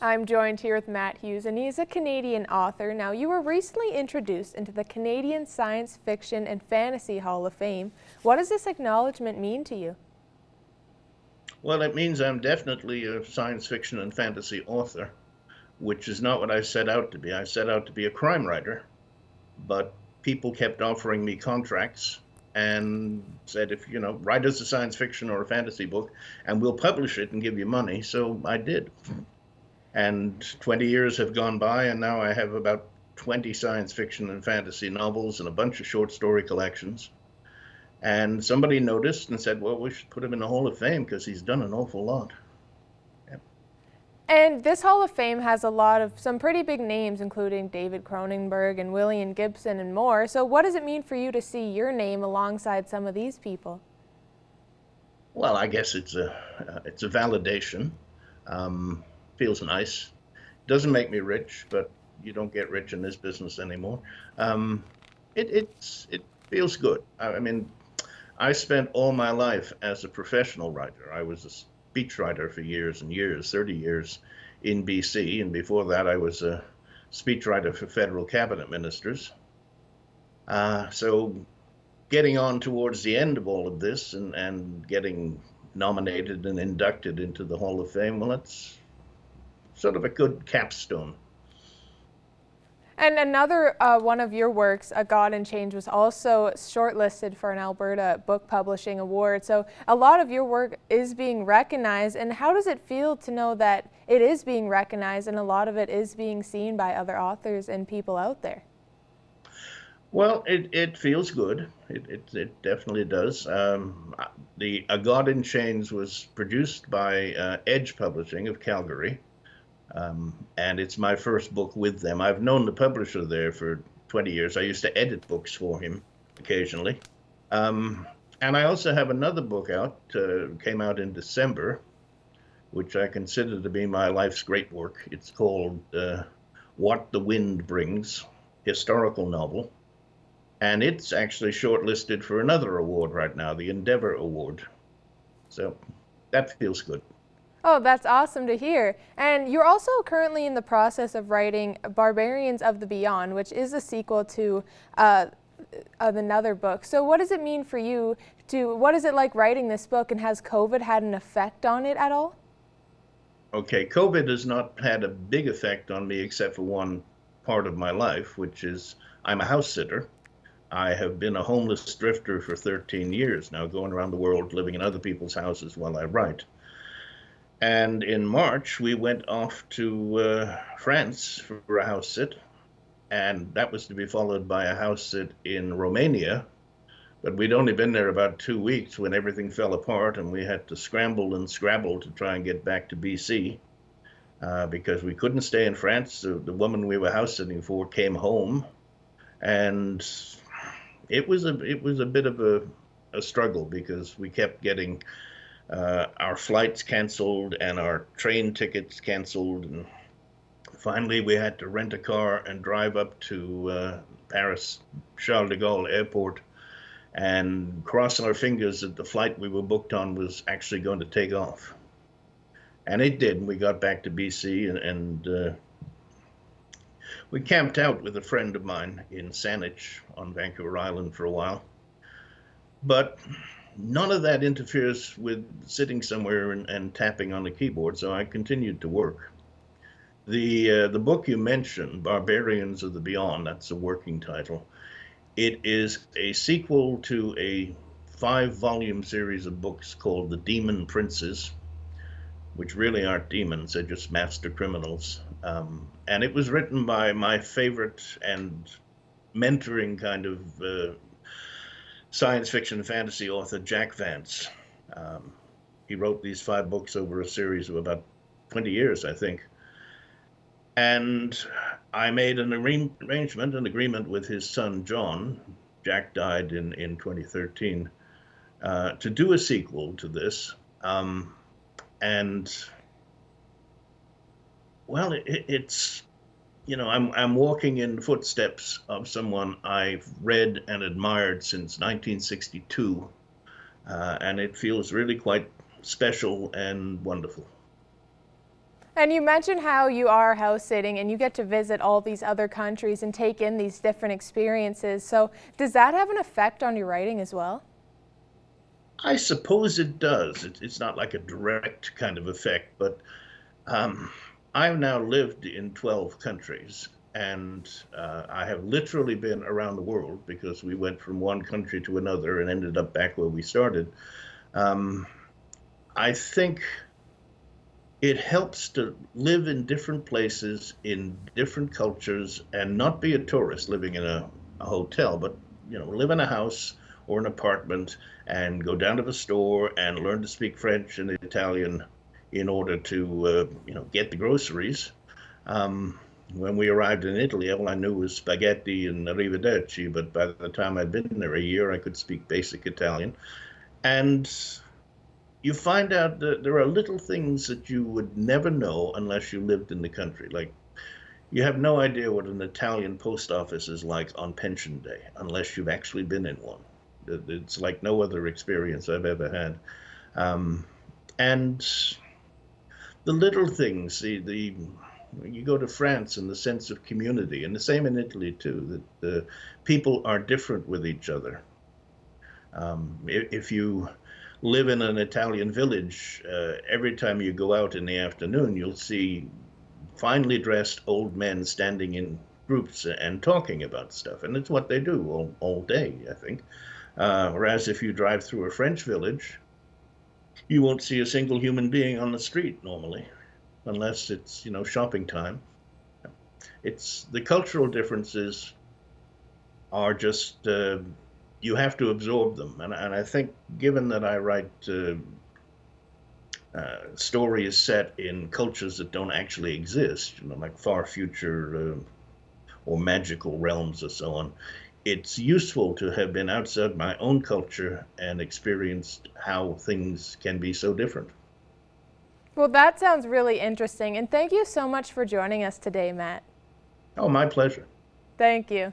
I'm joined here with Matt Hughes, and he's a Canadian author. Now, you were recently introduced into the Canadian Science Fiction and Fantasy Hall of Fame. What does this acknowledgement mean to you? Well, it means I'm definitely a science fiction and fantasy author, which is not what I set out to be. I set out to be a crime writer, but people kept offering me contracts and said, if write us a science fiction or a fantasy book, and we'll publish it and give you money. So I did. And 20 years have gone by, and now I have about 20 science fiction and fantasy novels and a bunch of short story collections. And somebody noticed and said, well, we should put him in the Hall of Fame because he's done an awful lot. Yeah. And this Hall of Fame has a lot of some pretty big names, including David Cronenberg and William Gibson and more. So what does it mean for you to see your name alongside some of these people? Well, I guess it's a validation. Feels nice. Doesn't make me rich, but you don't get rich in this business anymore. It feels good. I mean, I spent all my life as a professional writer. I was a speechwriter for years and years, 30 years in BC, and before that I was a speechwriter for federal cabinet ministers. So getting on towards the end of all of this and getting nominated and inducted into the Hall of Fame, well, that's sort of a good capstone. And another one of your works, A God and Change, was also shortlisted for an Alberta Book Publishing Award. So a lot of your work is being recognized. And how does it feel to know that it is being recognized and a lot of it is being seen by other authors and people out there? Well, it feels good. It definitely does. The A God in Chains was produced by Edge Publishing of Calgary. And it's my first book with them. I've known the publisher there for 20 years. I used to edit books for him occasionally. And I also have another book out, came out in December, which I consider to be my life's great work. It's called What the Wind Brings, historical novel. And it's actually shortlisted for another award right now, the Endeavor Award. So that feels good. Oh, that's awesome to hear. And you're also currently in the process of writing Barbarians of the Beyond, which is a sequel to another book. So what does it mean for you what is it like writing this book, and has COVID had an effect on it at all? Okay, COVID has not had a big effect on me except for one part of my life, which is I'm a house sitter. I have been a homeless drifter for 13 years now, going around the world living in other people's houses while I write. And in March, we went off to France for a house sit, and that was to be followed by a house sit in Romania. But we'd only been there about 2 weeks when everything fell apart, and we had to scramble and scrabble to try and get back to BC because we couldn't stay in France. The woman we were house sitting for came home, and it was a bit of a struggle because we kept getting our flights canceled and our train tickets canceled, and finally we had to rent a car and drive up to Paris Charles de Gaulle airport and cross our fingers that the flight we were booked on was actually going to take off. And it did, and we got back to BC, and we camped out with a friend of mine in Saanich on Vancouver Island for a while. But none of that interferes with sitting somewhere and tapping on the keyboard, so I continued to work. The book you mentioned, Barbarians of the Beyond, that's a working title. It is a sequel to a 5-volume series of books called The Demon Princes, which really aren't demons, they're just master criminals. And it was written by my favorite and mentoring kind of science fiction and fantasy author, Jack Vance. He wrote these 5 books over a series of about 20 years, I think. And I made an agreement with his son, John. Jack died in 2013, to do a sequel to this. And well, it's, I'm walking in the footsteps of someone I've read and admired since 1962, and it feels really quite special and wonderful. And you mentioned how you are house sitting and you get to visit all these other countries and take in these different experiences. So does that have an effect on your writing as well? I suppose it does. It's not like a direct kind of effect, but I've now lived in 12 countries, and I have literally been around the world because we went from one country to another and ended up back where we started. Um, I think it helps to live in different places, in different cultures, and not be a tourist living in a hotel, but live in a house or an apartment and go down to the store and learn to speak French and Italian in order to get the groceries. When we arrived in Italy, all I knew was spaghetti and arrivederci, but by the time I'd been there a year, I could speak basic Italian. And you find out that there are little things that you would never know unless you lived in the country. Like, you have no idea what an Italian post office is like on pension day unless you've actually been in one. It's like no other experience I've ever had. And the little things, you go to France and the sense of community, and the same in Italy too, that the people are different with each other. If you live in an Italian village, every time you go out in the afternoon, you'll see finely dressed old men standing in groups and talking about stuff. And it's what they do all day, I think. Whereas if you drive through a French village, you won't see a single human being on the street normally, unless it's, shopping time. It's the cultural differences are just, you have to absorb them. And I think given that I write stories set in cultures that don't actually exist, like far future or magical realms or so on, it's useful to have been outside my own culture and experienced how things can be so different. Well, that sounds really interesting. And thank you so much for joining us today, Matt. Oh, my pleasure. Thank you.